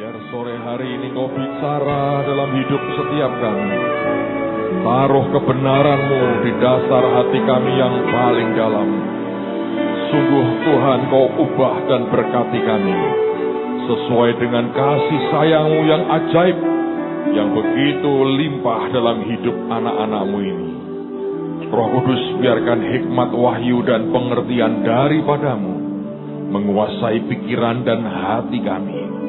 Biar sore hari ini Kau bicara dalam hidup setiap kami. Taruh kebenaran-Mu di dasar hati kami yang paling dalam. Sungguh Tuhan Kau ubah dan berkati kami sesuai dengan kasih sayang-Mu yang ajaib, yang begitu limpah dalam hidup anak-anak-Mu ini. Roh Kudus, biarkan hikmat, wahyu, dan pengertian daripada-Mu menguasai pikiran dan hati kami.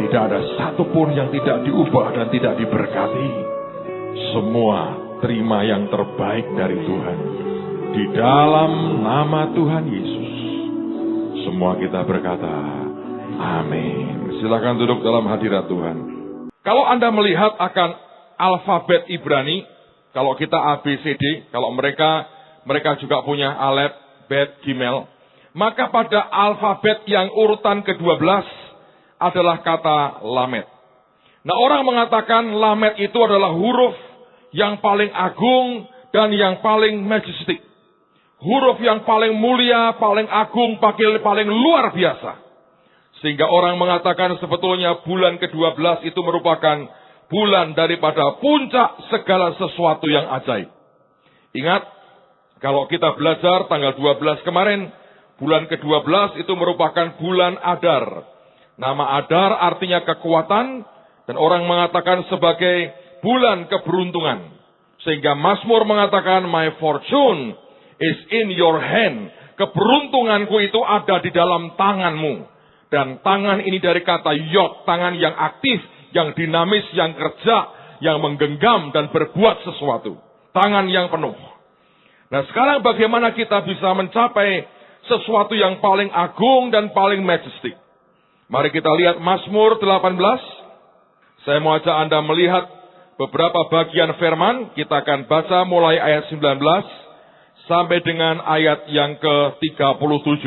Tidak ada satupun yang tidak diubah dan tidak diberkati. Semua terima yang terbaik dari Tuhan. Di dalam nama Tuhan Yesus, semua kita berkata, amin. Silakan duduk dalam hadirat Tuhan. Kalau Anda melihat akan alfabet Ibrani, kalau kita ABCD, kalau mereka juga punya alef, bet, gimel, maka pada alfabet yang urutan ke-12 adalah kata lamet. Nah, orang mengatakan lamet itu adalah huruf yang paling agung dan yang paling majestik. Huruf yang paling mulia, paling agung, paling luar biasa. Sehingga orang mengatakan sebetulnya bulan ke-12 itu merupakan bulan daripada puncak segala sesuatu yang ajaib. Ingat, kalau kita belajar tanggal 12 kemarin, bulan ke-12 itu merupakan bulan Adar. Nama Adar artinya kekuatan, dan orang mengatakan sebagai bulan keberuntungan. Sehingga Mazmur mengatakan, my fortune is in your hand. Keberuntunganku itu ada di dalam tanganmu. Dan tangan ini dari kata yod, tangan yang aktif, yang dinamis, yang kerja, yang menggenggam dan berbuat sesuatu. Tangan yang penuh. Nah, sekarang bagaimana kita bisa mencapai sesuatu yang paling agung dan paling majestik? Mari kita lihat Mazmur 18. Saya mau ajak Anda melihat beberapa bagian firman. Kita akan baca mulai ayat 19 sampai dengan ayat yang ke-37.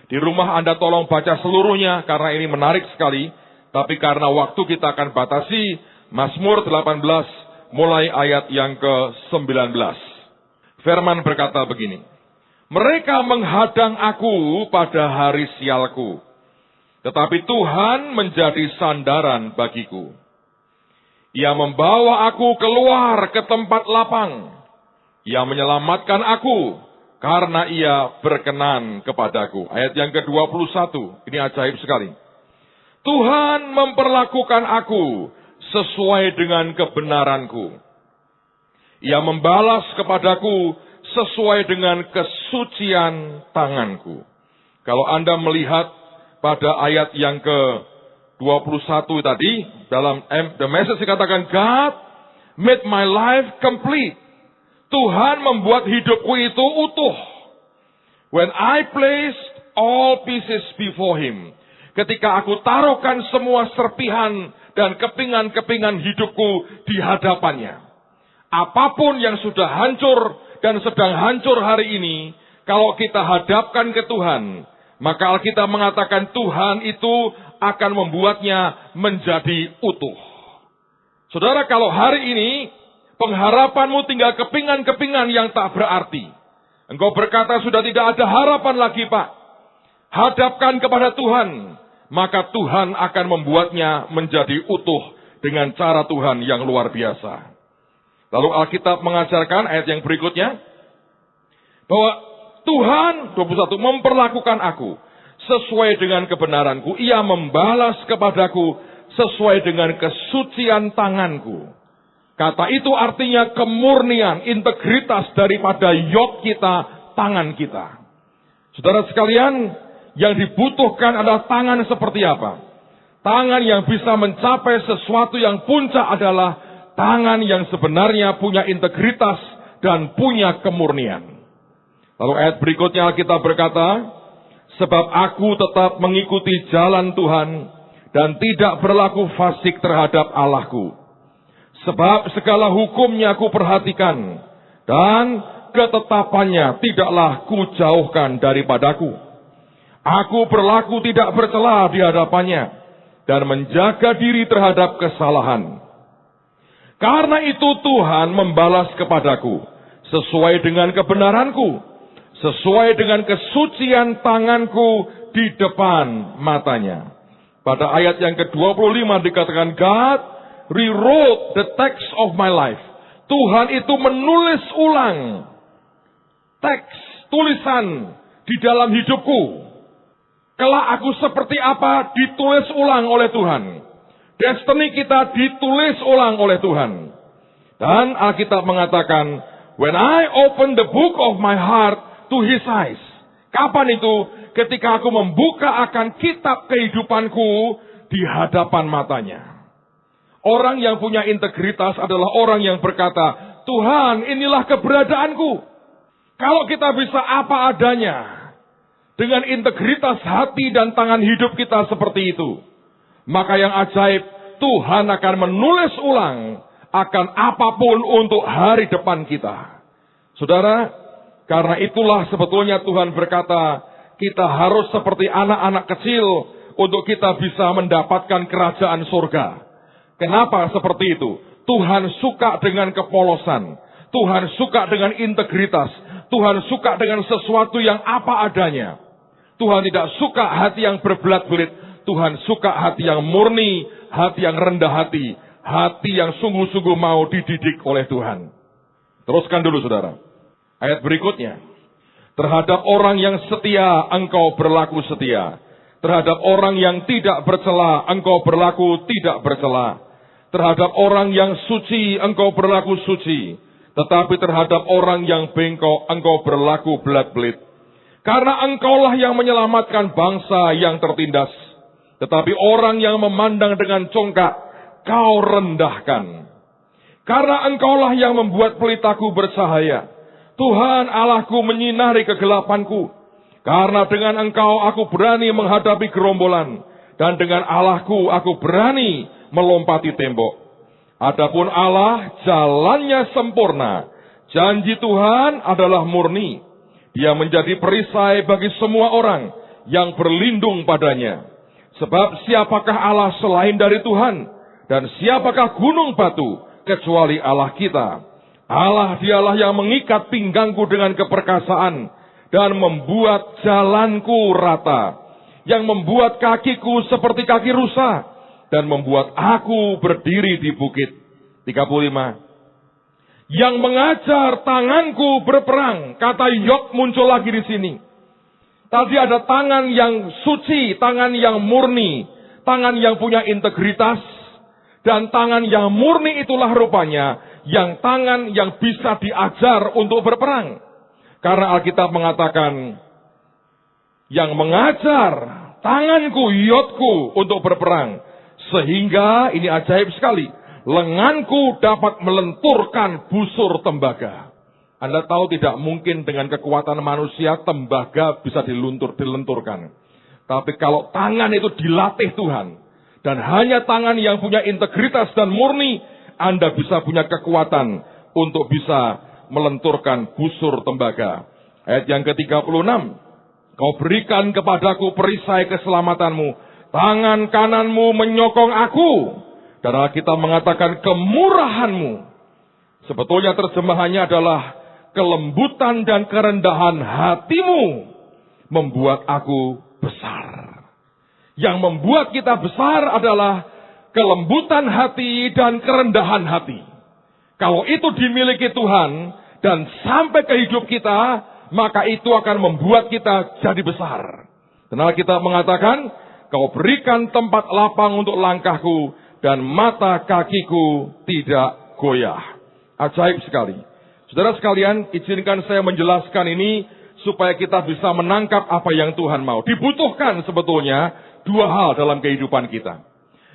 Di rumah Anda tolong baca seluruhnya karena ini menarik sekali. Tapi karena waktu kita akan batasi, Mazmur 18 mulai ayat yang ke-19. Firman berkata begini. Mereka menghadang aku pada hari sialku, tetapi Tuhan menjadi sandaran bagiku. Ia membawa aku keluar ke tempat lapang. Ia menyelamatkan aku karena ia berkenan kepadaku. Ayat yang ke-21, ini ajaib sekali. Tuhan memperlakukan aku sesuai dengan kebenaranku. Ia membalas kepadaku sesuai dengan kesucian tanganku. Kalau Anda melihat pada ayat yang ke-21 tadi, dalam The Message dikatakan, God made my life complete. Tuhan membuat hidupku itu utuh. When I placed all pieces before Him. Ketika aku taruhkan semua serpihan dan kepingan-kepingan hidupku di hadapannya. Apapun yang sudah hancur dan sedang hancur hari ini, kalau kita hadapkan ke Tuhan, maka Alkitab mengatakan Tuhan itu akan membuatnya menjadi utuh. Saudara, kalau hari ini pengharapanmu tinggal kepingan-kepingan yang tak berarti. Engkau berkata sudah tidak ada harapan lagi, Pak. Hadapkan kepada Tuhan, maka Tuhan akan membuatnya menjadi utuh dengan cara Tuhan yang luar biasa. Lalu Alkitab mengajarkan ayat yang berikutnya, bahwa Tuhan, 21, memperlakukan aku sesuai dengan kebenaranku. Ia membalas kepadaku sesuai dengan kesucian tanganku. Kata itu artinya kemurnian, integritas daripada yod kita, tangan kita. Saudara sekalian, yang dibutuhkan adalah tangan seperti apa? Tangan yang bisa mencapai sesuatu yang puncak adalah tangan yang sebenarnya punya integritas dan punya kemurnian. Lalu ayat berikutnya kita berkata, sebab aku tetap mengikuti jalan Tuhan dan tidak berlaku fasik terhadap Allahku. Sebab segala hukumnya aku perhatikan dan ketetapannya tidaklah kujauhkan daripadaku. Aku berlaku tidak bercela di hadapannya dan menjaga diri terhadap kesalahan. Karena itu Tuhan membalas kepadaku sesuai dengan kebenaranku, sesuai dengan kesucian tanganku di depan matanya. Pada ayat yang ke-25 dikatakan, God rewrote the text of my life. Tuhan itu menulis ulang teks, tulisan di dalam hidupku. Kelak aku seperti apa ditulis ulang oleh Tuhan. Destiny kita ditulis ulang oleh Tuhan. Dan Alkitab mengatakan, when I open the book of my heart to his eyes. Kapan itu? Ketika aku membuka akan kitab kehidupanku di hadapan matanya. Orang yang punya integritas adalah orang yang berkata, Tuhan, inilah keberadaanku. Kalau kita bisa apa adanya, dengan integritas hati dan tangan hidup kita seperti itu, maka yang ajaib, Tuhan akan menulis ulang akan apapun untuk hari depan kita. Saudara, karena itulah sebetulnya Tuhan berkata, kita harus seperti anak-anak kecil untuk kita bisa mendapatkan kerajaan surga. Kenapa seperti itu? Tuhan suka dengan kepolosan. Tuhan suka dengan integritas. Tuhan suka dengan sesuatu yang apa adanya. Tuhan tidak suka hati yang berbelat-belit. Tuhan suka hati yang murni, hati yang rendah hati. Hati yang sungguh-sungguh mau dididik oleh Tuhan. Teruskan dulu saudara. Ayat berikutnya. Terhadap orang yang setia, engkau berlaku setia. Terhadap orang yang tidak bercela, engkau berlaku tidak bercela. Terhadap orang yang suci, engkau berlaku suci. Tetapi terhadap orang yang bengkok, engkau berlaku belat-belit. Karena engkaulah yang menyelamatkan bangsa yang tertindas. Tetapi orang yang memandang dengan congkak, kau rendahkan. Karena engkaulah yang membuat pelitaku bercahaya. Tuhan Allahku menyinari kegelapanku. Karena dengan engkau aku berani menghadapi gerombolan. Dan dengan Allahku aku berani melompati tembok. Adapun Allah jalannya sempurna. Janji Tuhan adalah murni. Dia menjadi perisai bagi semua orang yang berlindung padanya. Sebab siapakah Allah selain dari Tuhan? Dan siapakah gunung batu kecuali Allah kita? Allah dialah yang mengikat pinggangku dengan keperkasaan dan membuat jalanku rata. Yang membuat kakiku seperti kaki rusa dan membuat aku berdiri di bukit. 35. Yang mengajar tanganku berperang. Kata Yok muncul lagi di sini. Tadi ada tangan yang suci, tangan yang murni, tangan yang punya integritas, dan tangan yang murni itulah rupanya yang tangan yang bisa diajar untuk berperang. Karena Alkitab mengatakan, yang mengajar tanganku, yotku untuk berperang. Sehingga, ini ajaib sekali, lenganku dapat melenturkan busur tembaga. Anda tahu tidak mungkin dengan kekuatan manusia tembaga bisa dilenturkan. Tapi kalau tangan itu dilatih Tuhan, dan hanya tangan yang punya integritas dan murni, Anda bisa punya kekuatan untuk bisa melenturkan busur tembaga. Ayat yang ke-36. Kau berikan kepadaku perisai keselamatanmu. Tangan kananmu menyokong aku. Dan kita mengatakan kemurahanmu. Sebetulnya terjemahannya adalah kelembutan dan kerendahan hatimu membuat aku besar. Yang membuat kita besar adalah kelembutan hati dan kerendahan hati. Kalau itu dimiliki Tuhan dan sampai ke hidup kita, maka itu akan membuat kita jadi besar. Karena kita mengatakan, kau berikan tempat lapang untuk langkahku, dan mata kakiku tidak goyah. Ajaib sekali. Saudara sekalian, izinkan saya menjelaskan ini, supaya kita bisa menangkap apa yang Tuhan mau. Dibutuhkan sebetulnya dua hal dalam kehidupan kita.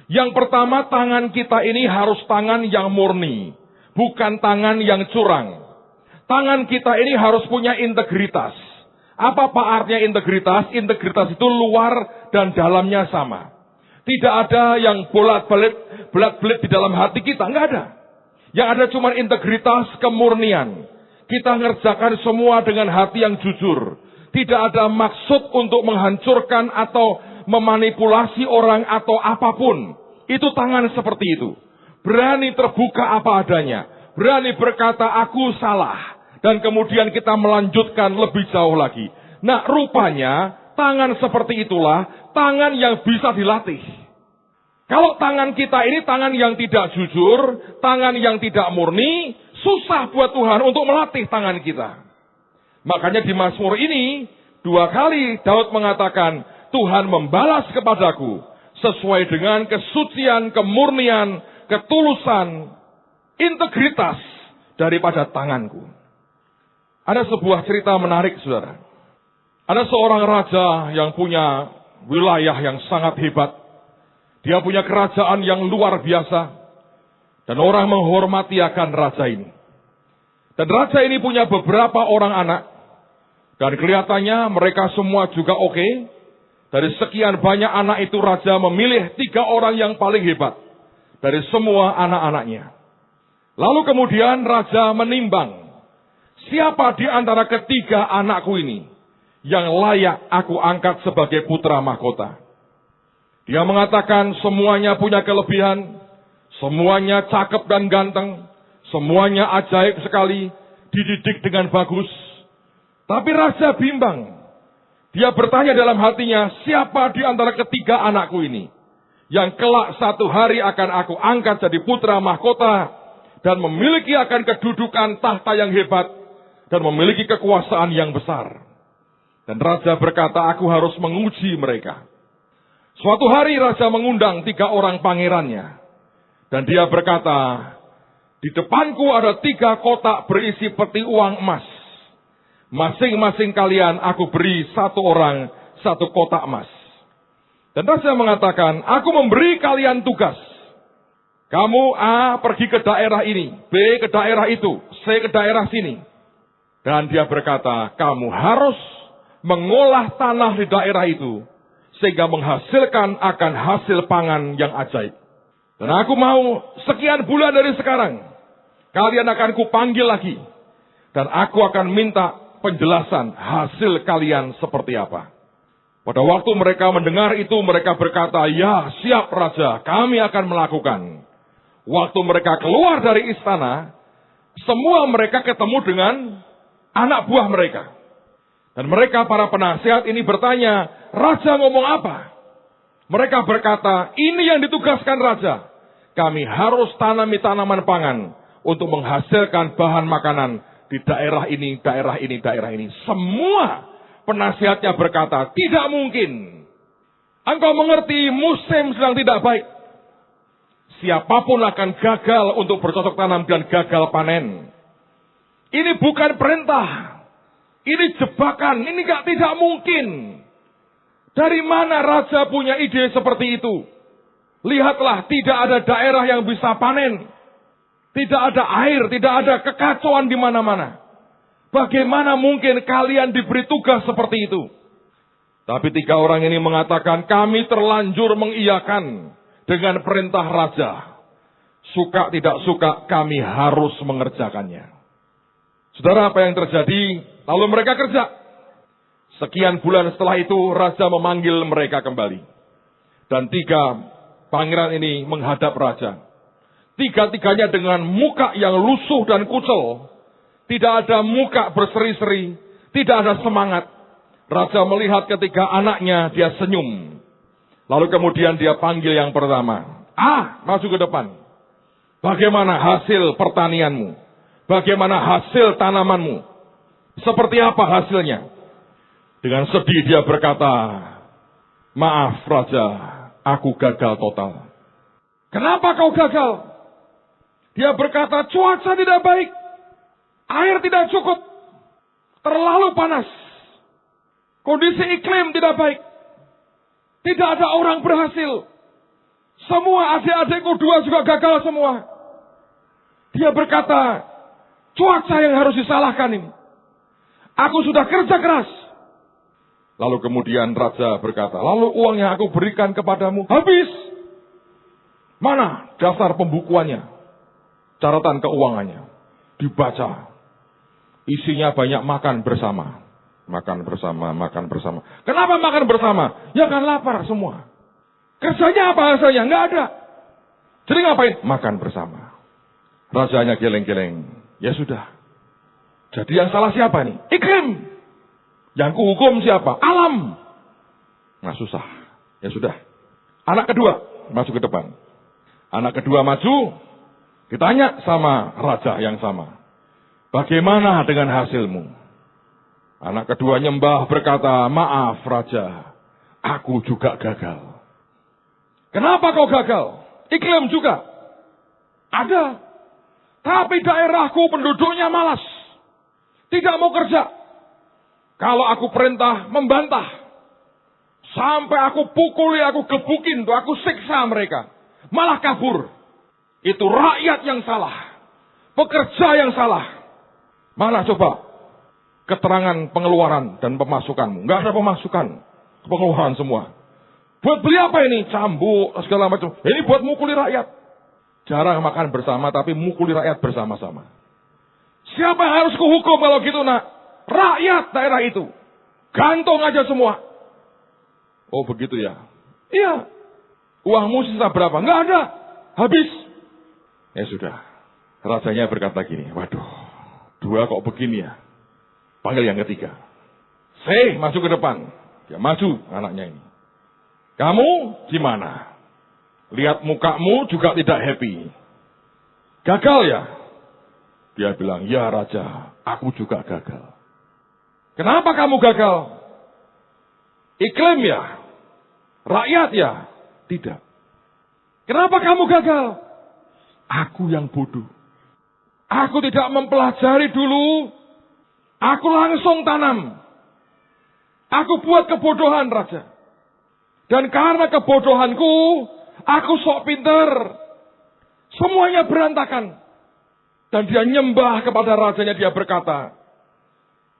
Yang pertama, tangan kita ini harus tangan yang murni, bukan tangan yang curang. Tangan kita ini harus punya integritas. Apa artinya integritas? Integritas itu luar dan dalamnya sama. Tidak ada yang belat-belit di dalam hati kita. Enggak ada. Yang ada cuma integritas, kemurnian. Kita ngerjakan semua dengan hati yang jujur. Tidak ada maksud untuk menghancurkan atau memanipulasi orang atau apapun. Itu tangan seperti itu. Berani terbuka apa adanya. Berani berkata aku salah. Dan kemudian kita melanjutkan lebih jauh lagi. Nah, rupanya tangan seperti itulah tangan yang bisa dilatih. Kalau tangan kita ini tangan yang tidak jujur, tangan yang tidak murni, susah buat Tuhan untuk melatih tangan kita. Makanya di Mazmur ini, 2 kali Daud mengatakan, Tuhan membalas kepadaku sesuai dengan kesucian, kemurnian, ketulusan, integritas daripada tanganku. Ada sebuah cerita menarik, saudara. Ada seorang raja yang punya wilayah yang sangat hebat. Dia punya kerajaan yang luar biasa. Dan orang menghormati akan raja ini. Dan raja ini punya beberapa orang anak. Dan kelihatannya mereka semua juga oke. Dari sekian banyak anak itu raja memilih 3 orang yang paling hebat. Dari semua anak-anaknya. Lalu kemudian raja menimbang. Siapa di antara ketiga anakku ini yang layak aku angkat sebagai putra mahkota? Dia mengatakan semuanya punya kelebihan, semuanya cakep dan ganteng, semuanya ajaib sekali, dididik dengan bagus. Tapi raja bimbang. Dia bertanya dalam hatinya, siapa di antara ketiga anakku ini yang kelak satu hari akan aku angkat jadi putra mahkota dan memiliki akan kedudukan tahta yang hebat dan memiliki kekuasaan yang besar. Dan raja berkata, aku harus menguji mereka. Suatu hari raja mengundang 3 orang pangerannya. Dan dia berkata, di depanku ada 3 kotak berisi peti uang emas. Masing-masing kalian aku beri 1 orang 1 kotak emas. Dan raja mengatakan, aku memberi kalian tugas. Kamu A pergi ke daerah ini, B ke daerah itu, C ke daerah sini. Dan dia berkata, kamu harus mengolah tanah di daerah itu. Sehingga menghasilkan akan hasil pangan yang ajaib. Dan aku mau sekian bulan dari sekarang, kalian akan kupanggil lagi. Dan aku akan minta penjelasan hasil kalian seperti apa. Pada waktu mereka mendengar itu, mereka berkata, ya siap raja, kami akan melakukan. Waktu mereka keluar dari istana, semua mereka ketemu dengan anak buah mereka. Dan mereka para penasihat ini bertanya, raja ngomong apa? Mereka berkata, ini yang ditugaskan raja. Kami harus tanami tanaman pangan untuk menghasilkan bahan makanan di daerah ini, daerah ini, daerah ini. Semua penasihatnya berkata, tidak mungkin. Engkau mengerti musim sedang tidak baik. Siapapun akan gagal untuk bercocok tanam dan gagal panen. Ini bukan perintah. Ini jebakan, ini tidak mungkin. Dari mana raja punya ide seperti itu? Lihatlah, tidak ada daerah yang bisa panen. Tidak ada air, tidak ada kekacauan di mana-mana. Bagaimana mungkin kalian diberi tugas seperti itu? Tapi 3 orang ini mengatakan, kami terlanjur mengiyakan dengan perintah raja. Suka tidak suka, kami harus mengerjakannya. Saudara, apa yang terjadi? Lalu mereka kerja. Sekian bulan setelah itu, raja memanggil mereka kembali. Dan 3 pangeran ini menghadap raja. 3-tiganya dengan muka yang lusuh dan kucel. Tidak ada muka berseri-seri. Tidak ada semangat. Raja melihat ketika anaknya, dia senyum. Lalu kemudian dia panggil yang pertama. Maju ke depan. Bagaimana hasil pertanianmu? Bagaimana hasil tanamanmu? Seperti apa hasilnya? Dengan sedih dia berkata, maaf raja, aku gagal total. Kenapa kau gagal? Dia berkata, cuaca tidak baik. Air tidak cukup. Terlalu panas. Kondisi iklim tidak baik. Tidak ada orang berhasil. Semua adik-adikku 2 juga gagal semua. Dia berkata, cuaca yang harus disalahkan ini. Aku sudah kerja keras. Lalu kemudian raja berkata, lalu uang yang aku berikan kepadamu habis. Mana daftar pembukuannya? Catatan keuangannya. Dibaca. Isinya banyak makan bersama. Makan bersama, makan bersama. Kenapa makan bersama? Ya kan lapar semua. Kerjanya apa hasilnya? Nggak ada. Jadi ngapain? Makan bersama. Rajanya geleng-geleng. Ya sudah. Jadi yang salah siapa nih? Iklim. Yang kuhukum siapa? Alam. Nah susah. Ya sudah. Anak kedua maju ke depan. Anak kedua maju, ditanya sama raja yang sama. Bagaimana dengan hasilmu? Anak kedua nyembah berkata, maaf raja, aku juga gagal. Kenapa kau gagal? Iklim juga. Ada. Tapi daerahku penduduknya malas. Tidak mau kerja. Kalau aku perintah, membantah. Sampai aku pukuli, aku gebukin, aku siksa mereka. Malah kabur. Itu rakyat yang salah. Pekerja yang salah. Mana coba keterangan pengeluaran dan pemasukanmu? Nggak ada pemasukan. Pengeluaran semua. Buat beli apa ini? Cambuk, segala macam. Ini buat mukuli rakyat. Jarang makan bersama, tapi mukuli rakyat bersama-sama. Siapa yang harus kuhukum kalau gitu, nak? Rakyat daerah itu. Gantung aja semua. Oh begitu ya? Iya. Uangmu sisa berapa? Nggak ada. Habis. Ya sudah. Rajanya berkata gini, waduh, dua kok begini ya? Panggil yang ketiga. Maju ke depan. Ya maju anaknya ini. Kamu gimana? Lihat mukamu juga tidak happy. Gagal ya? Dia bilang, ya raja, aku juga gagal. Kenapa kamu gagal? Iklim ya? Rakyat ya? Tidak. Kenapa kamu gagal? Aku yang bodoh. Aku tidak mempelajari dulu. Aku langsung tanam. Aku buat kebodohan raja. Dan karena kebodohanku, aku sok pinter. Semuanya berantakan. Dan dia nyembah kepada rajanya, dia berkata,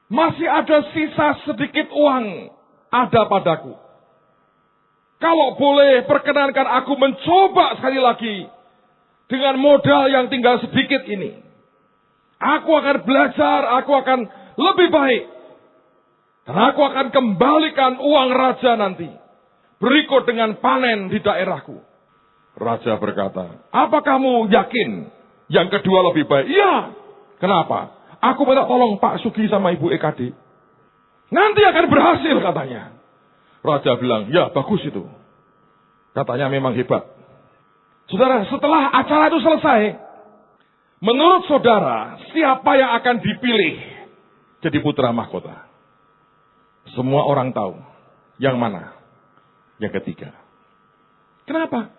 masih ada sisa sedikit uang ada padaku. Kalau boleh, perkenankan aku mencoba sekali lagi dengan modal yang tinggal sedikit ini. Aku akan belajar, aku akan lebih baik. Dan aku akan kembalikan uang raja nanti. Berikut dengan panen di daerahku. Raja berkata, apa kamu yakin yang kedua lebih baik? Iya. Kenapa? Aku minta tolong Pak Sugi sama Ibu EKD. Nanti akan berhasil katanya. Raja bilang, ya bagus itu. Katanya memang hebat. Saudara, setelah acara itu selesai, menurut saudara, siapa yang akan dipilih jadi putra mahkota? Semua orang tahu. Yang mana? Yang ketiga. Kenapa?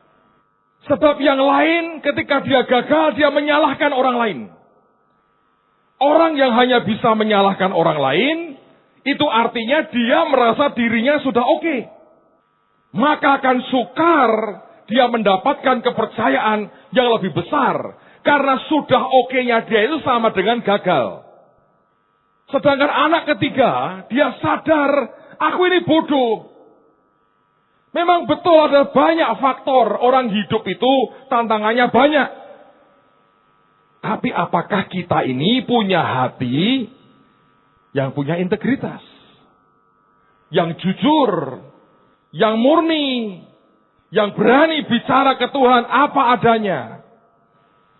Sebab yang lain ketika dia gagal, dia menyalahkan orang lain. Orang yang hanya bisa menyalahkan orang lain, itu artinya dia merasa dirinya sudah oke. Maka akan sukar dia mendapatkan kepercayaan yang lebih besar. Karena sudah oke-nya dia itu sama dengan gagal. Sedangkan anak ketiga, dia sadar, aku ini bodoh. Memang betul ada banyak faktor orang hidup itu tantangannya banyak. Tapi apakah kita ini punya hati yang punya integritas? Yang jujur, yang murni, yang berani bicara ke Tuhan apa adanya.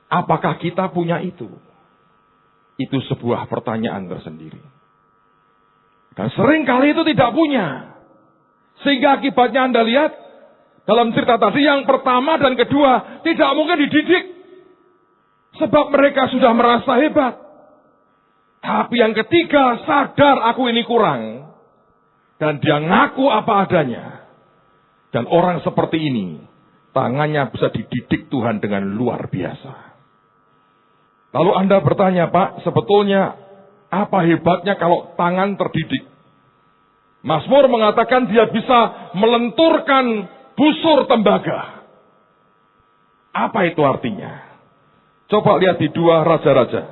Apakah kita punya itu? Itu sebuah pertanyaan tersendiri. Dan sering kali itu tidak punya. Sehingga akibatnya Anda lihat, dalam cerita tadi yang pertama dan kedua, tidak mungkin dididik. Sebab mereka sudah merasa hebat. Tapi yang ketiga, sadar aku ini kurang. Dan dia ngaku apa adanya. Dan orang seperti ini, tangannya bisa dididik Tuhan dengan luar biasa. Lalu Anda bertanya, Pak, sebetulnya apa hebatnya kalau tangan terdidik? Mazmur mengatakan dia bisa melenturkan busur tembaga. Apa itu artinya? Coba lihat di 2 Raja-Raja.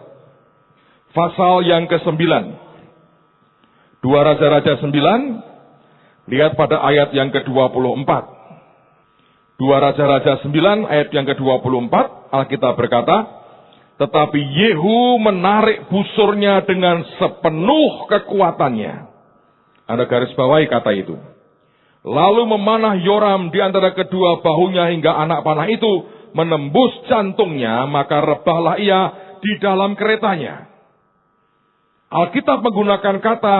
Pasal yang ke-9. 2 Raja-Raja 9. Lihat pada ayat yang ke-24. 2 Raja-Raja 9 ayat yang ke-24. Alkitab berkata, tetapi Yehu menarik busurnya dengan sepenuh kekuatannya. Anda garis bawahi kata itu. Lalu memanah Yoram di antara kedua bahunya hingga anak panah itu menembus jantungnya, maka rebahlah ia di dalam keretanya. Alkitab menggunakan kata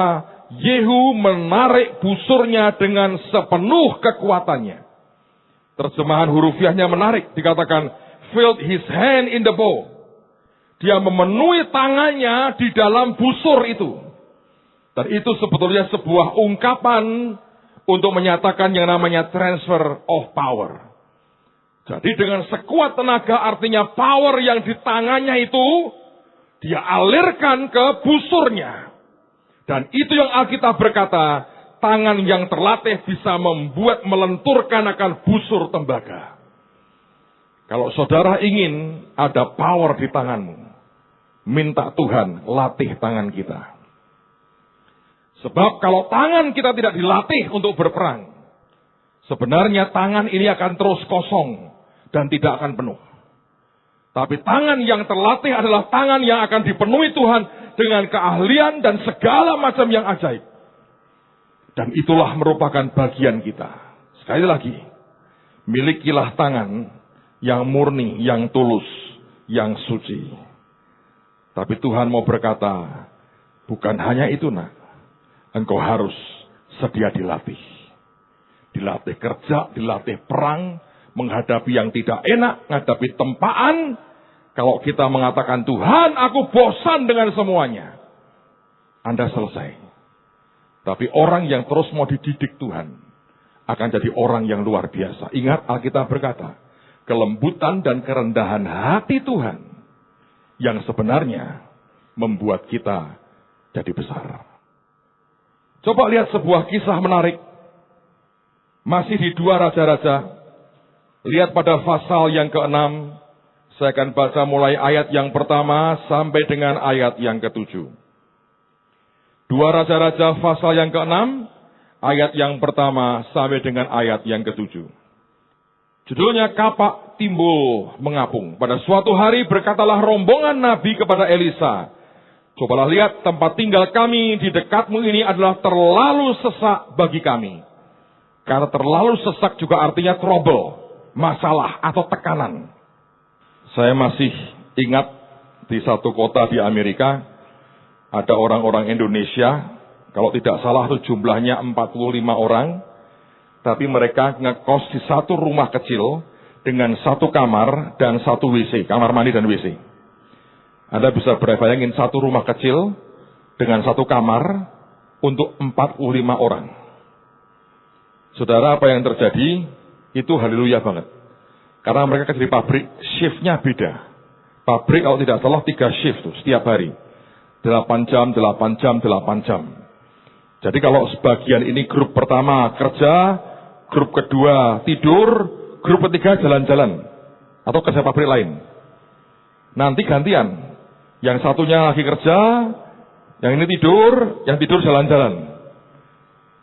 Yehu menarik busurnya dengan sepenuh kekuatannya. Terjemahan hurufiahnya menarik, dikatakan filled his hand in the bow. Dia memenuhi tangannya di dalam busur itu. Dan itu sebetulnya sebuah ungkapan untuk menyatakan yang namanya transfer of power. Jadi dengan sekuat tenaga, artinya power yang di tangannya itu dia alirkan ke busurnya. Dan itu yang Alkitab berkata, tangan yang terlatih bisa membuat melenturkan akan busur tembaga. Kalau saudara ingin ada power di tanganmu, minta Tuhan latih tangan kita. Sebab kalau tangan kita tidak dilatih untuk berperang, sebenarnya tangan ini akan terus kosong dan tidak akan penuh. Tapi tangan yang terlatih adalah tangan yang akan dipenuhi Tuhan dengan keahlian dan segala macam yang ajaib. Dan itulah merupakan bagian kita. Sekali lagi, milikilah tangan yang murni, yang tulus, yang suci. Tapi Tuhan mau berkata, bukan hanya itu nak, engkau harus sedia dilatih. Dilatih kerja, dilatih perang, menghadapi yang tidak enak, menghadapi tempaan. Kalau kita mengatakan, Tuhan aku bosan dengan semuanya, Anda selesai. Tapi orang yang terus mau dididik Tuhan, akan jadi orang yang luar biasa. Ingat Alkitab berkata, kelembutan dan kerendahan hati Tuhan, yang sebenarnya membuat kita jadi besar. Coba lihat sebuah kisah menarik. Masih di 2 Raja-Raja. Lihat pada pasal yang ke-6. Saya akan baca mulai ayat yang pertama sampai dengan ayat yang ke-7. 2 Raja-Raja pasal yang ke-6, ayat yang pertama sampai dengan ayat yang ke-7. Judulnya Kapak Timbul Mengapung. Pada suatu hari berkatalah rombongan Nabi kepada Elisa, cobalah lihat tempat tinggal kami di dekatmu ini adalah terlalu sesak bagi kami. Karena terlalu sesak juga artinya trouble, masalah atau tekanan. Saya masih ingat di satu kota di Amerika, ada orang-orang Indonesia, kalau tidak salah itu jumlahnya 45 orang, tapi mereka ngekos di satu rumah kecil dengan satu kamar dan satu WC, kamar mandi dan WC. Anda bisa berbayangin satu rumah kecil dengan satu kamar untuk 45 orang. Saudara, apa yang terjadi? Itu haleluya banget. Karena mereka kerja di pabrik, shiftnya beda. Pabrik kalau tidak salah 3 shift tuh, setiap hari. 8 jam, 8 jam, 8 jam. Jadi kalau sebagian ini grup pertama kerja, grup kedua tidur, grup ketiga jalan-jalan. Atau kerja pabrik lain. Nanti gantian. Yang satunya lagi kerja, yang ini tidur, yang tidur jalan-jalan.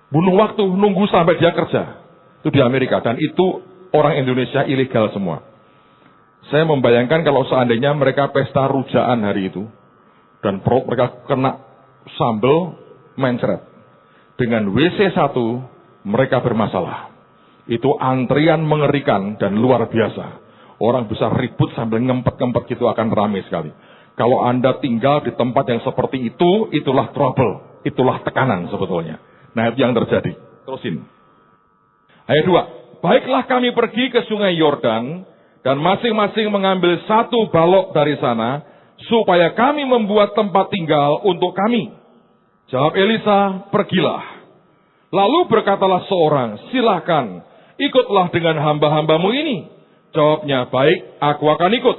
Bunuh waktu, nunggu sampai dia kerja. Itu di Amerika. Dan itu orang Indonesia ilegal semua. Saya membayangkan kalau seandainya mereka pesta rujaan hari itu. Dan perut mereka kena sambal mencret. Dengan WC 1, mereka bermasalah. Itu antrian mengerikan dan luar biasa. Orang bisa ribut sambil ngempet-ngempet gitu akan ramai sekali. Kalau Anda tinggal di tempat yang seperti itu, itulah trouble. Itulah tekanan sebetulnya. Nah itu yang terjadi. Terusin. Ayat 2. Baiklah kami pergi ke sungai Yordan, dan masing-masing mengambil 1 balok dari sana, supaya kami membuat tempat tinggal untuk kami. Jawab Elisa, pergilah. Lalu berkatalah seorang, silakan, ikutlah dengan hamba-hambamu ini. Jawabnya, baik, aku akan ikut.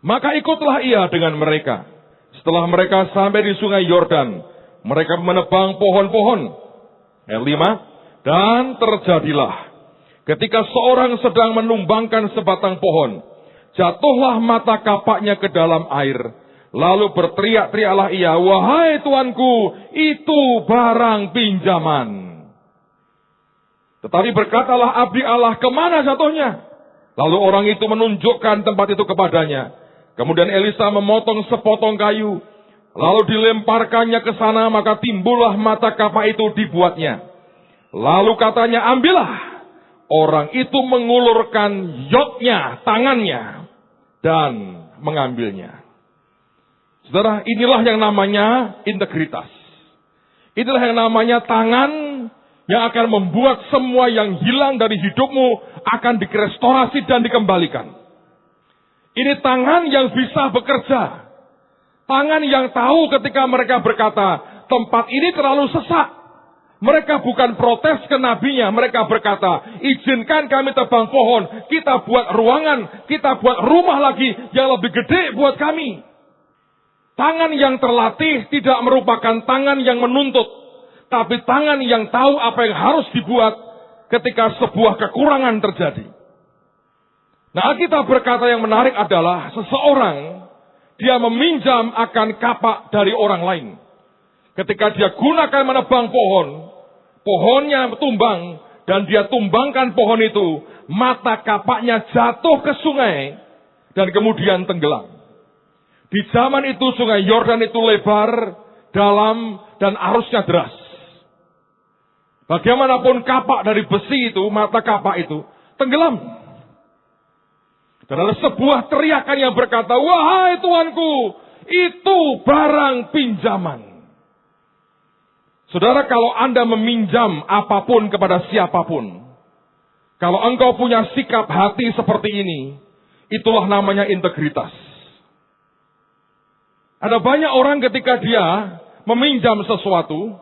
Maka ikutlah ia dengan mereka. Setelah mereka sampai di sungai Yordan, mereka menebang pohon-pohon. Ayat 5. Dan terjadilah, ketika seorang sedang menumbangkan sebatang pohon, jatuhlah mata kapaknya ke dalam air. Lalu berteriak-teriaklah ia, wahai tuanku, itu barang pinjaman. Tetapi berkatalah abdi Allah, kemana jatuhnya? Lalu orang itu menunjukkan tempat itu kepadanya. Kemudian Elisa memotong sepotong kayu, lalu dilemparkannya ke sana, maka timbullah mata kapak itu dibuatnya. Lalu katanya, ambillah. Orang itu mengulurkan yodnya, tangannya, dan mengambilnya. Saudara, inilah yang namanya integritas. Itulah yang namanya tangan yang akan membuat semua yang hilang dari hidupmu akan direstorasi dan dikembalikan. Ini tangan yang bisa bekerja. Tangan yang tahu ketika mereka berkata, tempat ini terlalu sesak. Mereka bukan protes ke nabinya. Mereka berkata, izinkan kami tebang pohon. Kita buat ruangan. Kita buat rumah lagi yang lebih gede buat kami. Tangan yang terlatih tidak merupakan tangan yang menuntut. Tapi tangan yang tahu apa yang harus dibuat ketika sebuah kekurangan terjadi. Nah, kita berkata yang menarik adalah seseorang, dia meminjam akan kapak dari orang lain. Ketika dia gunakan menebang pohon, pohonnya tumbang, dan dia tumbangkan pohon itu, mata kapaknya jatuh ke sungai, dan kemudian tenggelam. Di zaman itu sungai Yordan itu lebar, dalam, dan arusnya deras. Bagaimanapun kapak dari besi itu, mata kapak itu, tenggelam. Dan ada sebuah teriakan yang berkata, wahai Tuanku, itu barang pinjaman. Saudara, kalau Anda meminjam apapun kepada siapapun, kalau engkau punya sikap hati seperti ini, itulah namanya integritas. Ada banyak orang ketika dia meminjam sesuatu,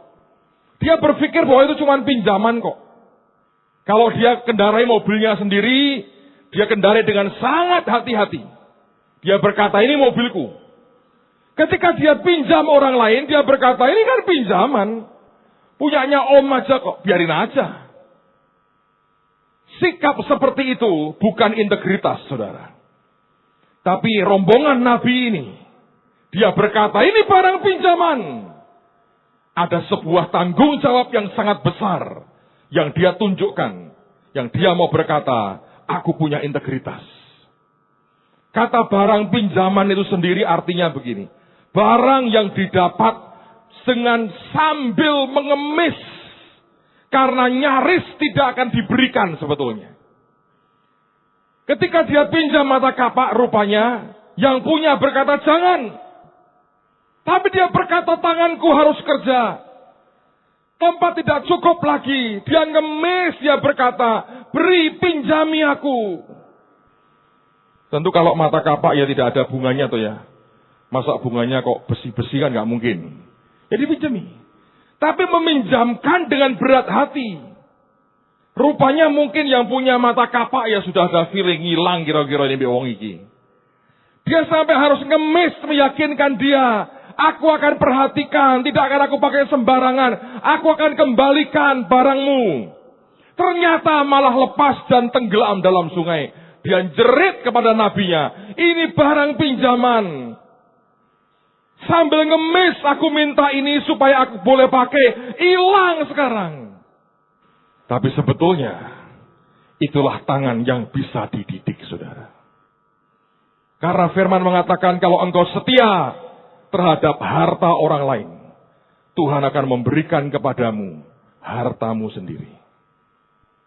dia berpikir bahwa itu cuma pinjaman kok. Kalau dia kendarai mobilnya sendiri, dia kendarai dengan sangat hati-hati. Dia berkata, ini mobilku. Ketika dia pinjam orang lain, dia berkata, ini kan pinjaman. Punyanya om aja kok, biarin aja. Sikap seperti itu bukan integritas, saudara. Tapi rombongan Nabi ini, dia berkata, ini barang pinjaman. Ada sebuah tanggung jawab yang sangat besar yang dia tunjukkan. Yang dia mau berkata, aku punya integritas. Kata barang pinjaman itu sendiri artinya begini. Barang yang didapat dengan sambil mengemis. Karena nyaris tidak akan diberikan sebetulnya. Ketika dia pinjam mata kapak rupanya, yang punya berkata jangan. Tapi dia berkata tanganku harus kerja. Tempat tidak cukup lagi. Dia ngemis, dia berkata, beri pinjami aku. Tentu kalau mata kapak ya tidak ada bunganya tuh ya. Masa bunganya kok besi-besi kan gak mungkin. Jadi pinjami. Tapi meminjamkan dengan berat hati. Rupanya mungkin yang punya mata kapak ya sudah ada feeling hilang kira-kira ini wong iki. Dia sampai harus ngemis meyakinkan dia. Aku akan perhatikan, tidak akan aku pakai sembarangan. Aku akan kembalikan barangmu. Ternyata malah lepas dan tenggelam dalam sungai. Dia jerit kepada nabinya, ini barang pinjaman. Sambil ngemis, aku minta ini supaya aku boleh pakai. Hilang sekarang. Tapi sebetulnya, itulah tangan yang bisa dididik, saudara. Karena firman mengatakan, kalau engkau setia terhadap harta orang lain, Tuhan akan memberikan kepadamu hartamu sendiri.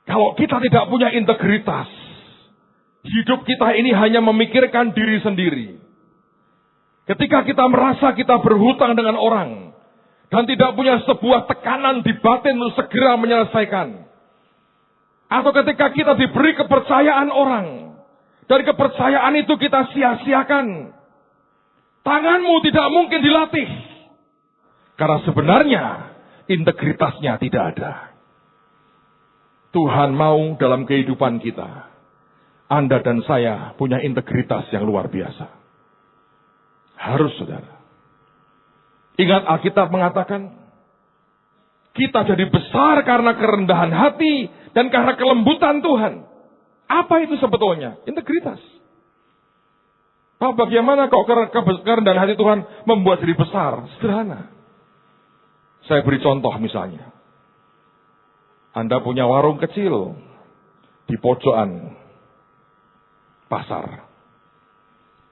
Kalau kita tidak punya integritas, hidup kita ini hanya memikirkan diri sendiri. Ketika kita merasa kita berhutang dengan orang, dan tidak punya sebuah tekanan di batin untuk segera menyelesaikan. Atau ketika kita diberi kepercayaan orang, dan kepercayaan itu kita sia-siakan. Tanganmu tidak mungkin dilatih. Karena sebenarnya integritasnya tidak ada. Tuhan mau dalam kehidupan kita, Anda dan saya punya integritas yang luar biasa. Harus, saudara. Ingat Alkitab mengatakan, kita jadi besar karena kerendahan hati dan karena kelembutan Tuhan. Apa itu sebetulnya? Integritas. Pak, bagaimana kok kerendahan hati Tuhan membuat diri besar? Sederhana. Saya beri contoh misalnya. Anda punya warung kecil di pojokan pasar.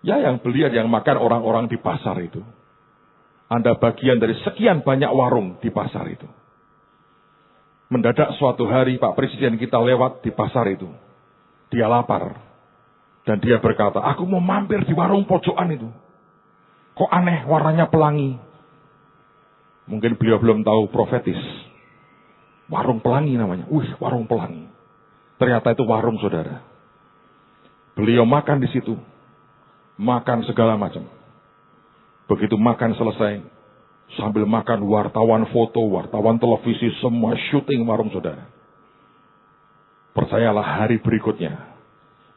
Ya, yang beli yang makan orang-orang di pasar itu. Anda bagian dari sekian banyak warung di pasar itu. Mendadak suatu hari Pak Presiden kita lewat di pasar itu. Dia lapar. Dan dia berkata, aku mau mampir di warung pojokan itu. Kok aneh, warnanya pelangi. Mungkin beliau belum tahu profetis. Warung Pelangi namanya. Warung Pelangi. Ternyata itu warung, saudara. Beliau makan di situ. Makan segala macam. Begitu makan selesai, sambil makan wartawan foto, wartawan televisi, semua syuting warung, saudara. Percayalah, hari berikutnya,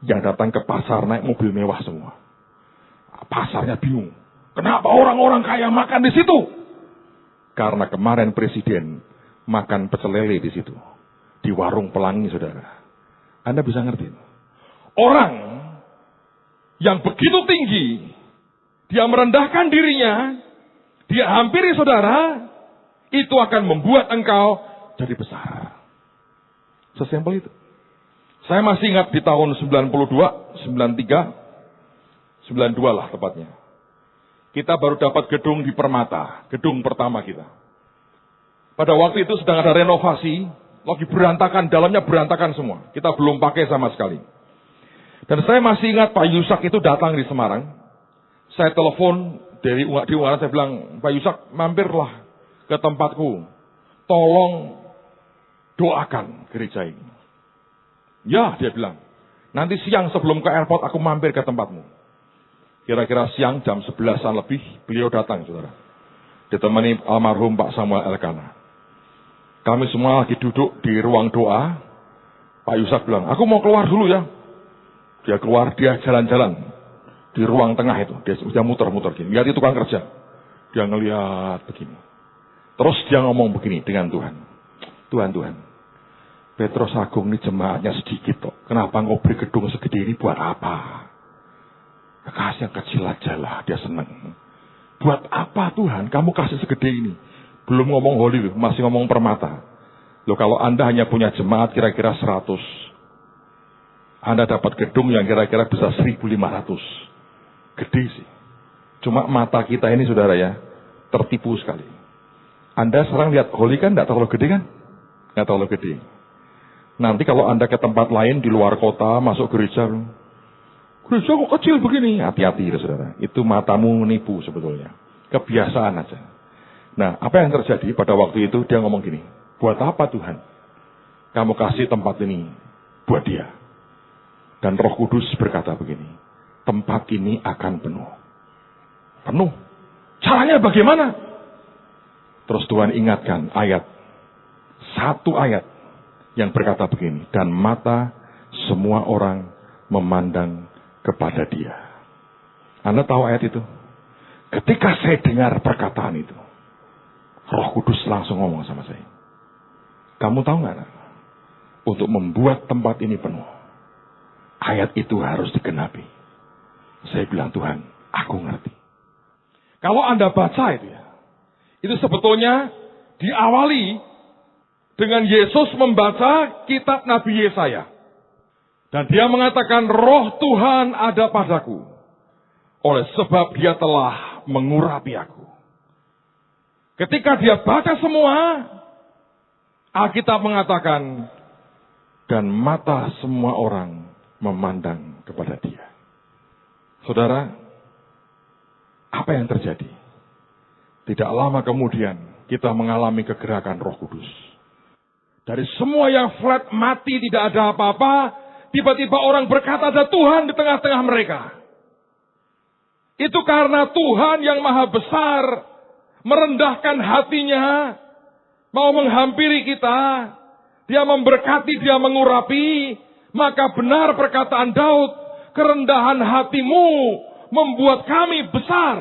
yang datang ke pasar naik mobil mewah semua. Pasarnya bingung. Kenapa orang-orang kaya makan di situ? Karena kemarin presiden makan pecel lele di situ. Di warung Pelangi, saudara. Anda bisa ngerti. Orang yang begitu tinggi, dia merendahkan dirinya, dia hampiri saudara, itu akan membuat engkau jadi besar. Sesimpel itu. Saya masih ingat di tahun 92, 93, 92 lah tepatnya. Kita baru dapat gedung di Permata, gedung pertama kita. Pada waktu itu sedang ada renovasi, lagi berantakan, dalamnya berantakan semua. Kita belum pakai sama sekali. Dan saya masih ingat Pak Yusak itu datang di Semarang. Saya telepon di Ungaran, saya bilang, Pak Yusak, mampirlah ke tempatku. Tolong doakan gereja ini. Ya, dia bilang, nanti siang sebelum ke airport aku mampir ke tempatmu. Kira-kira siang jam 11-an lebih, beliau datang, saudara. Ditemani almarhum Pak Samuel Elkana. Kami semua lagi duduk di ruang doa. Pak Yusak bilang, aku mau keluar dulu ya. Dia keluar, dia jalan-jalan di ruang tengah itu. Dia muter-muter gini. Lihat itu tukang kerja. Dia ngelihat begini. Terus dia ngomong begini dengan Tuhan. Tuhan. Petrus Agung ini jemaatnya sedikit kok. Kenapa engkau beri gedung segede ini buat apa? Kasih yang kecil aja lah, dia senang. Buat apa Tuhan? Kamu kasih segede ini. Belum ngomong Holy loh, masih ngomong Permata. Loh kalau Anda hanya punya jemaat kira-kira 100. Anda dapat gedung yang kira-kira bisa 1.500. Gede sih. Cuma mata kita ini saudara ya, tertipu sekali. Anda sekarang lihat Holy kan tidak terlalu gede kan? Tidak terlalu gede. Nanti kalau Anda ke tempat lain di luar kota, masuk gereja kok kecil begini. Hati-hati saudara. Itu matamu menipu sebetulnya. Kebiasaan aja. Nah, apa yang terjadi pada waktu itu? Dia ngomong gini, buat apa Tuhan? Kamu kasih tempat ini buat dia. Dan Roh Kudus berkata begini, tempat ini akan penuh. Penuh. Caranya bagaimana? Terus Tuhan ingatkan satu ayat yang berkata begini, dan mata semua orang memandang kepada dia. Anda tahu ayat itu? Ketika saya dengar perkataan itu, Roh Kudus langsung ngomong sama saya. Kamu tahu nggak? Untuk membuat tempat ini penuh, ayat itu harus digenapi. Saya bilang, Tuhan, aku ngerti. Kalau Anda baca itu sebetulnya diawali dengan Yesus membaca kitab Nabi Yesaya. Dan dia mengatakan, Roh Tuhan ada padaku, oleh sebab dia telah mengurapi aku. Ketika dia baca semua, Alkitab mengatakan, dan mata semua orang memandang kepada dia. Saudara, apa yang terjadi? Tidak lama kemudian kita mengalami kegerakan Roh Kudus. Dari semua yang flat, mati, tidak ada apa-apa, tiba-tiba orang berkata ada Tuhan di tengah-tengah mereka. Itu karena Tuhan yang maha besar merendahkan hatinya, mau menghampiri kita, dia memberkati, dia mengurapi. Maka benar perkataan Daud, kerendahan hatimu membuat kami besar.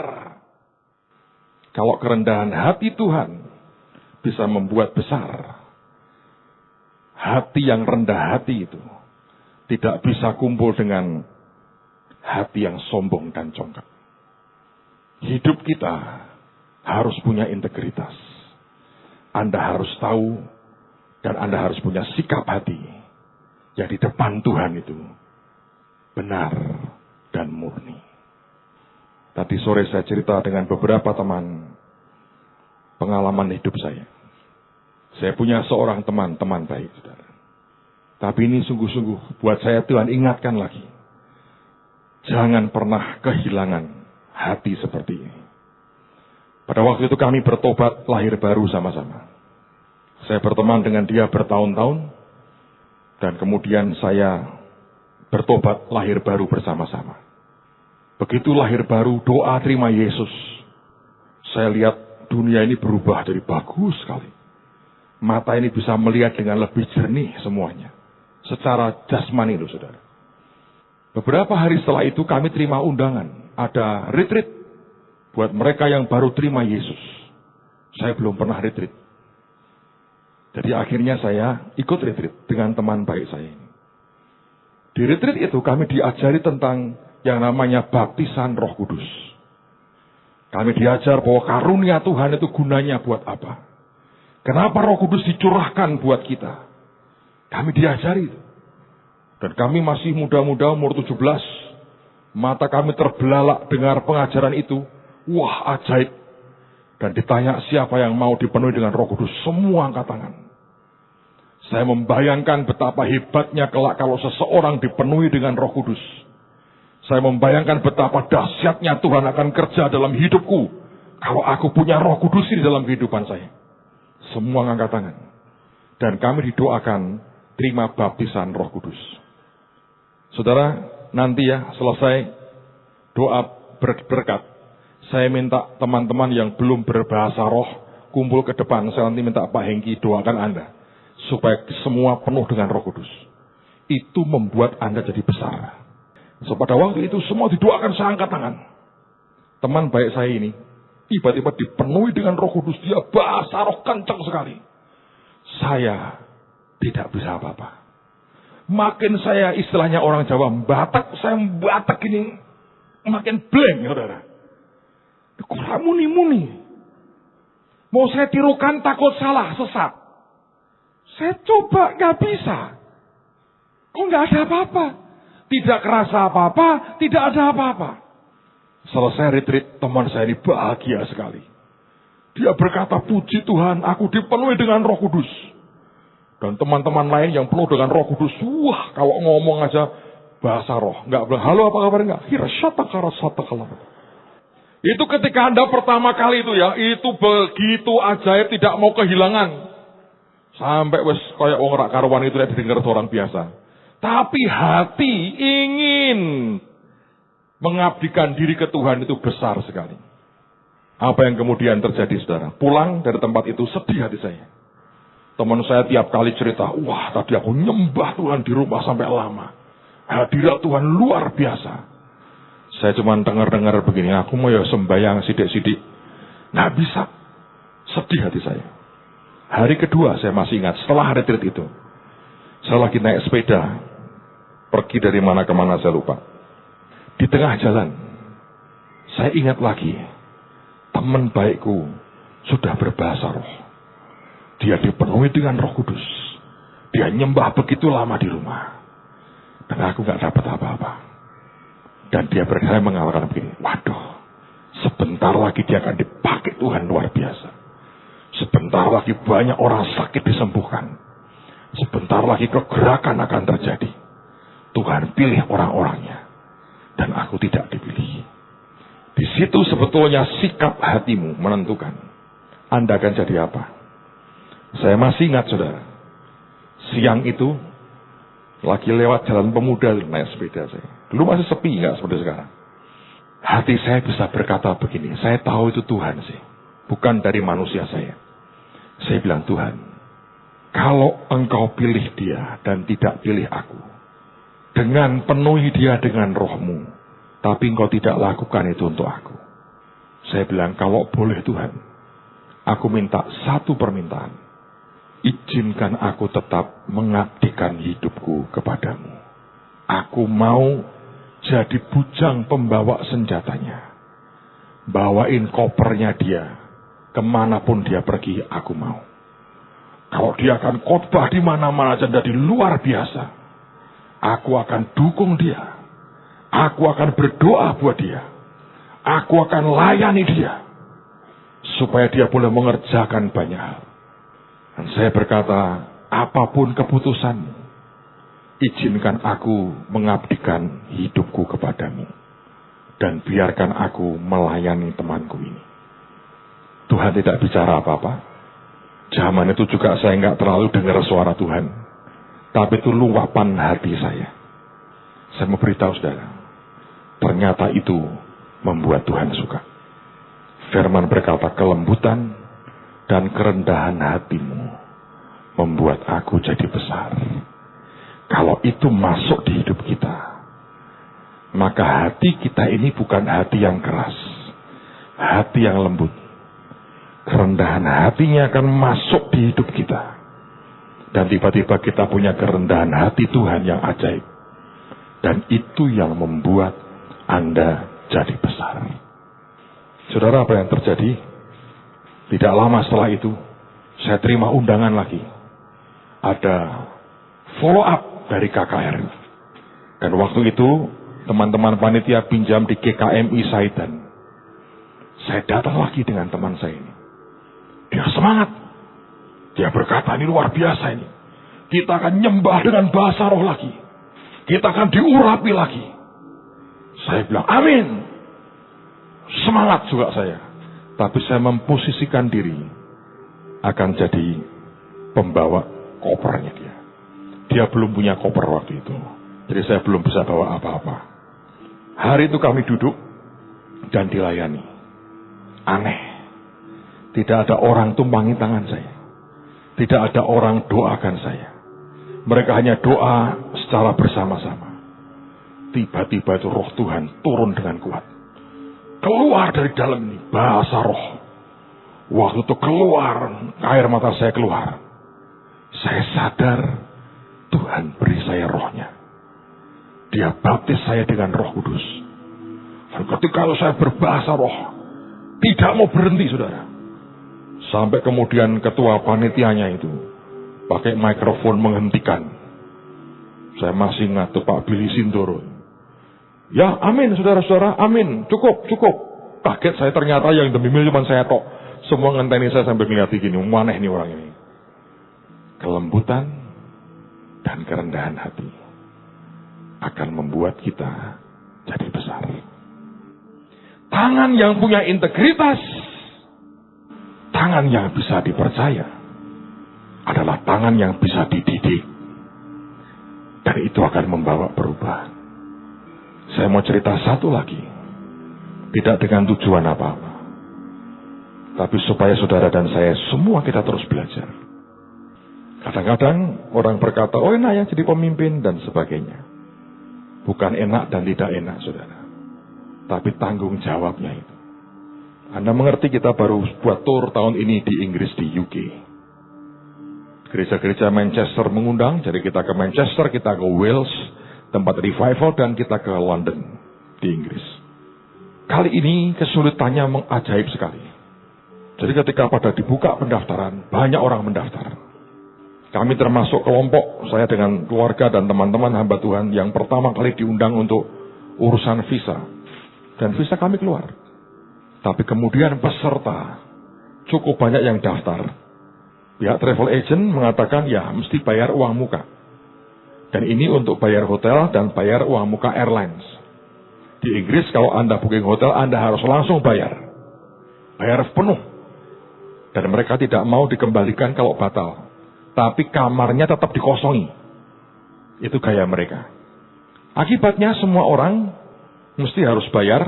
Kalau kerendahan hati Tuhan bisa membuat besar, hati yang rendah hati itu tidak bisa kumpul dengan hati yang sombong dan congkak. Hidup kita harus punya integritas. Anda harus tahu dan Anda harus punya sikap hati yang di depan Tuhan itu benar dan murni. Tadi sore saya cerita dengan beberapa teman pengalaman hidup saya. Saya punya seorang teman baik, saudara. Tapi ini sungguh-sungguh buat saya Tuhan ingatkan lagi. Jangan pernah kehilangan hati seperti ini. Pada waktu itu kami bertobat lahir baru sama-sama. Saya berteman dengan dia bertahun-tahun, dan kemudian saya bertobat lahir baru bersama-sama. Begitu lahir baru, doa terima Yesus. Saya lihat dunia ini berubah jadi bagus sekali. Mata ini bisa melihat dengan lebih jernih semuanya. Secara jasmani loh saudara. Beberapa hari setelah itu kami terima undangan. Ada retreat buat mereka yang baru terima Yesus. Saya belum pernah retreat. Jadi akhirnya saya ikut retreat dengan teman baik saya ini. Di retreat itu kami diajari tentang yang namanya baptisan Roh Kudus. Kami diajar bahwa karunia Tuhan itu gunanya buat apa. Kenapa Roh Kudus dicurahkan buat kita. Kami diajari. Dan kami masih muda-muda umur 17. Mata kami terbelalak dengar pengajaran itu. Wah, ajaib. Dan ditanya siapa yang mau dipenuhi dengan Roh Kudus. Semua angkat tangan. Saya membayangkan betapa hebatnya kelak kalau seseorang dipenuhi dengan Roh Kudus. Saya membayangkan betapa dahsyatnya Tuhan akan kerja dalam hidupku. Kalau aku punya Roh Kudus di dalam kehidupan saya. Semua angkat tangan. Dan kami didoakan terima baptisan Roh Kudus. Saudara, nanti ya selesai doa berkat. Saya minta teman-teman yang belum berbahasa roh kumpul ke depan. Saya nanti minta Pak Hengki doakan Anda. Supaya semua penuh dengan Roh Kudus. Itu membuat Anda jadi besar. So, pada waktu itu semua didoakan, saya angkat tangan. Teman baik saya ini tiba-tiba dipenuhi dengan Roh Kudus. Dia bahasa roh kencang sekali. Saya tidak bisa apa-apa. Makin saya istilahnya orang Jawa batak, saya batak ini makin blank, saudara. Kok muni-muni? Mau saya tirukan takut salah, sesat. Saya coba, gak bisa. Kok gak ada apa-apa? Tidak kerasa apa-apa, tidak ada apa-apa. Selesai retreat, teman saya ini bahagia sekali. Dia berkata, puji Tuhan, aku dipenuhi dengan Roh Kudus. Dan teman-teman lain yang penuh dengan Roh Kudus, wah, kalau ngomong aja bahasa roh. Gak bilang, halo apa kabar enggak? Itu ketika Anda pertama kali itu ya, itu begitu ajaib, tidak mau kehilangan. Sampai wes kayak wong rak karuan itu didengar orang biasa. Tapi hati ingin mengabdikan diri ke Tuhan itu besar sekali. Apa yang kemudian terjadi saudara? Pulang dari tempat itu sedih hati saya. Teman saya tiap kali cerita, wah tadi aku nyembah Tuhan di rumah sampai lama. Hadirat Tuhan luar biasa. Saya cuma dengar-dengar begini, aku mau ya sembahyang sidik-sidik. Nggak bisa. Sedih hati saya. Hari kedua saya masih ingat, setelah retreat itu. Saya lagi naik sepeda. Pergi dari mana ke mana saya lupa. Di tengah jalan. Saya ingat lagi. Teman baikku sudah berbahasa roh. Dia dipenuhi dengan Roh Kudus. Dia nyembah begitu lama di rumah. Dan aku gak dapat apa-apa. Dan dia berkata mengatakan begini. Waduh. Sebentar lagi dia akan dipakai Tuhan luar biasa. Sebentar lagi banyak orang sakit disembuhkan. Sebentar lagi kegerakan akan terjadi. Tuhan pilih orang-orangnya. Dan aku tidak dipilih. Di situ sebetulnya sikap hatimu menentukan. Anda akan jadi apa? Saya masih ingat saudara. Siang itu lagi lewat jalan pemuda naik sepeda saya. Dulu masih sepi nggak seperti sekarang. Hati saya bisa berkata begini. Saya tahu itu Tuhan sih. Bukan dari manusia saya. Saya bilang Tuhan. Kalau engkau pilih dia dan tidak pilih aku. Dengan penuhi dia dengan rohmu. Tapi engkau tidak lakukan itu untuk aku. Saya bilang kalau boleh Tuhan. Aku minta satu permintaan. Izinkan aku tetap mengabdikan hidupku kepadamu. Aku mau jadi bujang pembawa senjatanya. Bawain kopernya dia. Kemanapun dia pergi, aku mau. Kalau dia akan khotbah di mana-mana jadi luar biasa. Aku akan dukung dia. Aku akan berdoa buat dia. Aku akan layani dia. Supaya dia boleh mengerjakan banyak hal. Dan saya berkata, apapun keputusanmu, izinkan aku mengabdikan hidupku kepadamu. Dan biarkan aku melayani temanku ini. Tuhan tidak bicara apa-apa. Zaman itu juga saya nggak terlalu dengar suara Tuhan. Tapi itu luapan hati saya. Saya mau beritahu saudara, ternyata itu membuat Tuhan suka. Firman berkata, kelembutan dan kerendahan hatimu membuat aku jadi besar. Kalau itu masuk di hidup kita, maka hati kita ini bukan hati yang keras, hati yang lembut. Kerendahan hatinya akan masuk di hidup kita. Dan tiba-tiba kita punya kerendahan hati Tuhan yang ajaib. Dan itu yang membuat Anda jadi besar. Saudara, apa yang terjadi? Tidak lama setelah itu, saya terima undangan lagi. Ada follow up dari KKR. Dan waktu itu, teman-teman panitia pinjam di GKMI Saidan. Saya datang lagi dengan teman saya ini. Dia semangat. Dia berkata, ini luar biasa ini. Kita akan nyembah dengan bahasa roh lagi. Kita akan diurapi lagi. Saya bilang, amin. Semangat juga saya. Tapi saya memposisikan diri akan jadi pembawa kopernya dia. Dia belum punya koper waktu itu. Jadi saya belum bisa bawa apa-apa. Hari itu kami duduk dan dilayani. Aneh. Tidak ada orang tumpangi tangan saya. Tidak ada orang doakan saya. Mereka hanya doa secara bersama-sama. Tiba-tiba itu roh Tuhan turun dengan kuat. Keluar dari dalam ini bahasa roh. Waktu itu keluar, air mata saya keluar. Saya sadar Tuhan beri saya rohnya. Dia baptis saya dengan Roh Kudus. Dan ketika saya berbahasa roh, tidak mau berhenti, saudara. Sampai kemudian ketua panitianya itu pakai mikrofon menghentikan. Saya masih ingat tuh Pak Billy Sindoro. Ya, amin saudara-saudara, amin. Cukup. Kaget saya, ternyata yang demi mil cuma saya tok. Semua ngenteni saya sambil ngeliat gini, maneh nih orang ini. Kelembutan dan kerendahan hati akan membuat kita jadi besar. Tangan yang punya integritas, tangan yang bisa dipercaya, adalah tangan yang bisa dididik. Dan itu akan membawa perubahan. Saya mau cerita satu lagi. Tidak dengan tujuan apa-apa. Tapi supaya saudara dan saya semua kita terus belajar. Kadang-kadang orang berkata, oh enak ya jadi pemimpin dan sebagainya. Bukan enak dan tidak enak, saudara. Tapi tanggung jawabnya itu. Anda mengerti, kita baru buat tour tahun ini di Inggris, di UK. Gereja-gereja Manchester mengundang, jadi kita ke Manchester, kita ke Wales, tempat revival, dan kita ke London, di Inggris. Kali ini kesulitannya mengajaib sekali. Jadi ketika pada dibuka pendaftaran, banyak orang mendaftar. Kami termasuk kelompok, saya dengan keluarga dan teman-teman hamba Tuhan yang pertama kali diundang untuk urusan visa. Dan visa kami keluar. Tapi kemudian peserta, cukup banyak yang daftar. Pihak travel agent mengatakan ya mesti bayar uang muka. Dan ini untuk bayar hotel dan bayar uang muka airlines. Di Inggris kalau Anda booking hotel, Anda harus langsung bayar. Bayar penuh. Dan mereka tidak mau dikembalikan kalau batal. Tapi kamarnya tetap dikosongi. Itu gaya mereka. Akibatnya semua orang mesti harus bayar.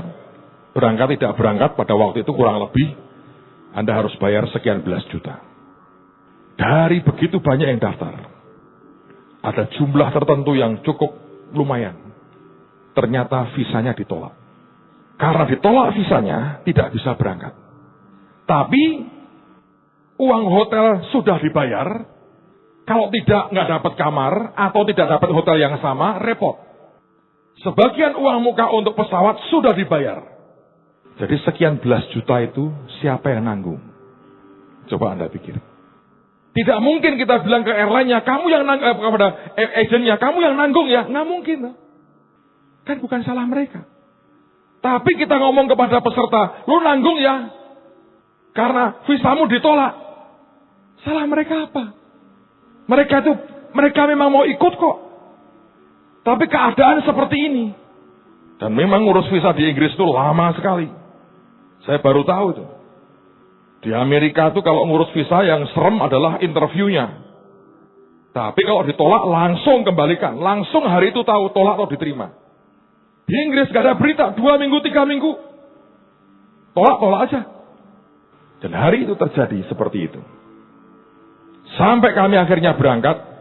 Berangkat tidak berangkat pada waktu itu kurang lebih Anda harus bayar sekian belas juta. Dari begitu banyak yang daftar, ada jumlah tertentu yang cukup lumayan. Ternyata visanya ditolak. Karena ditolak visanya, tidak bisa berangkat. Tapi uang hotel sudah dibayar. Kalau tidak, nggak dapat kamar atau tidak dapat hotel yang sama, repot. Sebagian uang muka untuk pesawat sudah dibayar. Jadi sekian belas juta itu siapa yang nanggung? Coba Anda pikir. Tidak mungkin kita bilang ke airline-nya, kamu yang nanggung, kepada agent-nya, kamu yang nanggung ya. Nggak mungkin. Kan bukan salah mereka. Tapi kita ngomong kepada peserta, lu nanggung ya. Karena visamu ditolak. Salah mereka apa? Mereka memang mau ikut kok. Tapi keadaan seperti ini. Dan memang ngurus visa di Inggris itu lama sekali. Saya baru tahu itu. Di Amerika tuh kalau ngurus visa yang serem adalah interviewnya. Tapi kalau ditolak langsung kembalikan. Langsung hari itu tahu tolak atau diterima. Di Inggris gak ada berita 2 minggu, 3 minggu. Tolak aja. Dan hari itu terjadi seperti itu. Sampai kami akhirnya berangkat.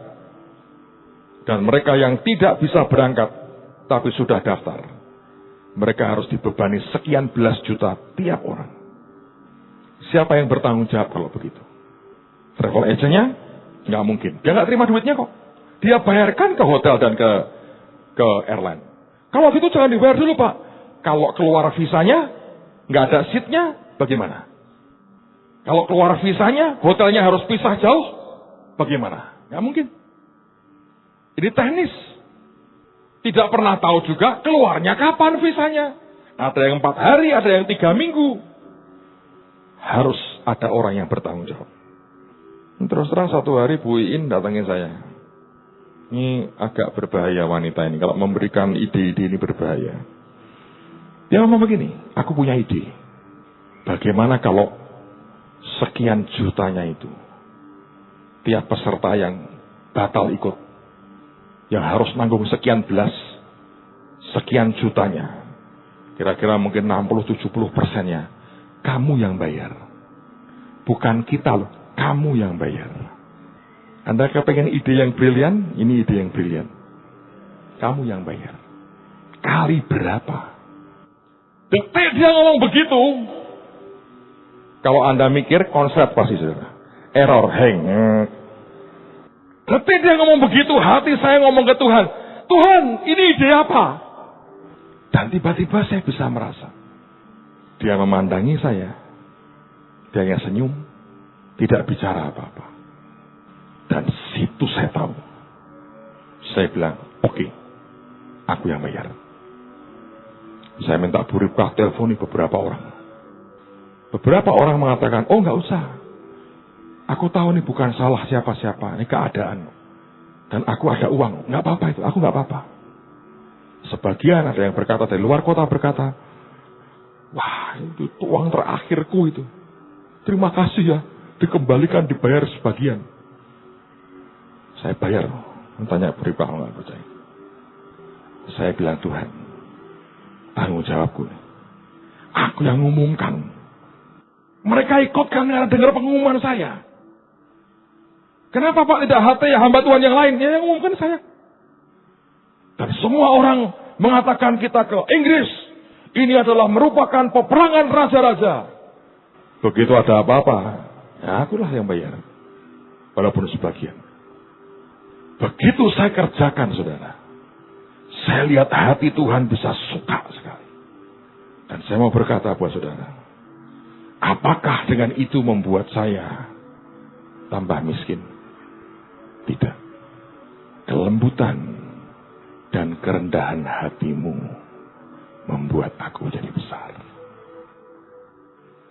Dan mereka yang tidak bisa berangkat tapi sudah daftar, mereka harus dibebani sekian belas juta tiap orang. Siapa yang bertanggung jawab kalau begitu? Travel agentnya? Nggak mungkin. Dia nggak terima duitnya kok. Dia bayarkan ke hotel dan ke airline. Kalau gitu jangan dibayar dulu Pak. Kalau keluar visanya, nggak ada seatnya, bagaimana? Kalau keluar visanya, hotelnya harus pisah jauh, bagaimana? Nggak mungkin. Ini teknis. Tidak pernah tahu juga keluarnya kapan visanya. Ada yang 4 hari, ada yang 3 minggu. Harus ada orang yang bertanggung jawab. Terus terang satu hari Bu Iin datangin saya. Ini agak berbahaya wanita ini. Kalau memberikan ide-ide ini berbahaya. Dia ngomong begini, aku punya ide. Bagaimana kalau sekian jutanya itu, tiap peserta yang batal ikut, yang harus nanggung sekian jutanya, kira-kira mungkin 60-70%-nya, kamu yang bayar. Bukan kita loh, kamu yang bayar. Anda kepengen ide yang brilian, ini ide yang brilian. Kamu yang bayar. Kali berapa? Detik dia ngomong begitu. Kalau Anda mikir konsep pasti saudara. Error, hang. Detik dia ngomong begitu, hati saya ngomong ke Tuhan. Tuhan, ini ide apa? Dan tiba-tiba saya bisa merasa. Dia memandangi saya. Dia hanya senyum. Tidak bicara apa-apa. Dan situ saya tahu. Saya bilang, oke, aku yang bayar. Saya minta Bu Ribkah telponi beberapa orang. Beberapa orang mengatakan, oh nggak usah. Aku tahu ini bukan salah siapa-siapa. Ini keadaan. Dan aku ada uang. Nggak apa-apa itu. Aku nggak apa-apa. Sebagian ada yang berkata dari luar kota berkata, wah itu uang terakhirku itu. Terima kasih ya. Dikembalikan, dibayar sebagian. Saya bayar. Tanya Bu Ribkah nggak percaya. Saya bilang Tuhan, tanggung jawabku. Aku yang ngumumkan. Mereka ikut karena dengar pengumuman saya. Kenapa Pak tidak hati hamba Tuhan yang lain? Ya yang ngumumkan saya. Dan semua orang mengatakan kita ke Inggris. Ini adalah merupakan peperangan raja-raja. Begitu ada apa-apa, ya akulah yang bayar. Walaupun sebagian. Begitu saya kerjakan saudara. Saya lihat hati Tuhan bisa suka sekali. Dan saya mau berkata buat saudara. Apakah dengan itu membuat saya tambah miskin? Tidak. Kelembutan dan kerendahan hatimu membuat aku jadi besar.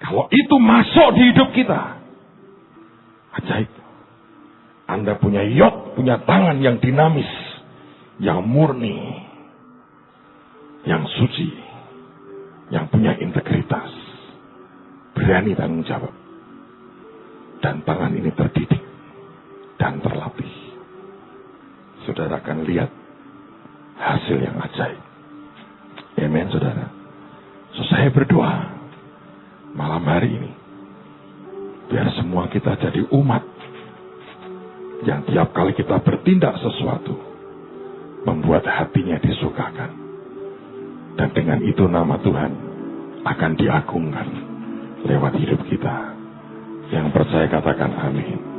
Kalau itu masuk di hidup kita, ajaib. Anda punya yacht, punya tangan yang dinamis, yang murni, yang suci, yang punya integritas, berani tanggung jawab. Dan tangan ini terdidik dan terlatih. Saudara akan lihat hasil yang ajaib. Amen, saudara. So, saya berdoa malam hari ini, biar semua kita jadi umat yang tiap kali kita bertindak sesuatu, membuat hatinya disukakan. Dan dengan itu nama Tuhan akan diagungkan lewat hidup kita. Yang percaya katakan amin.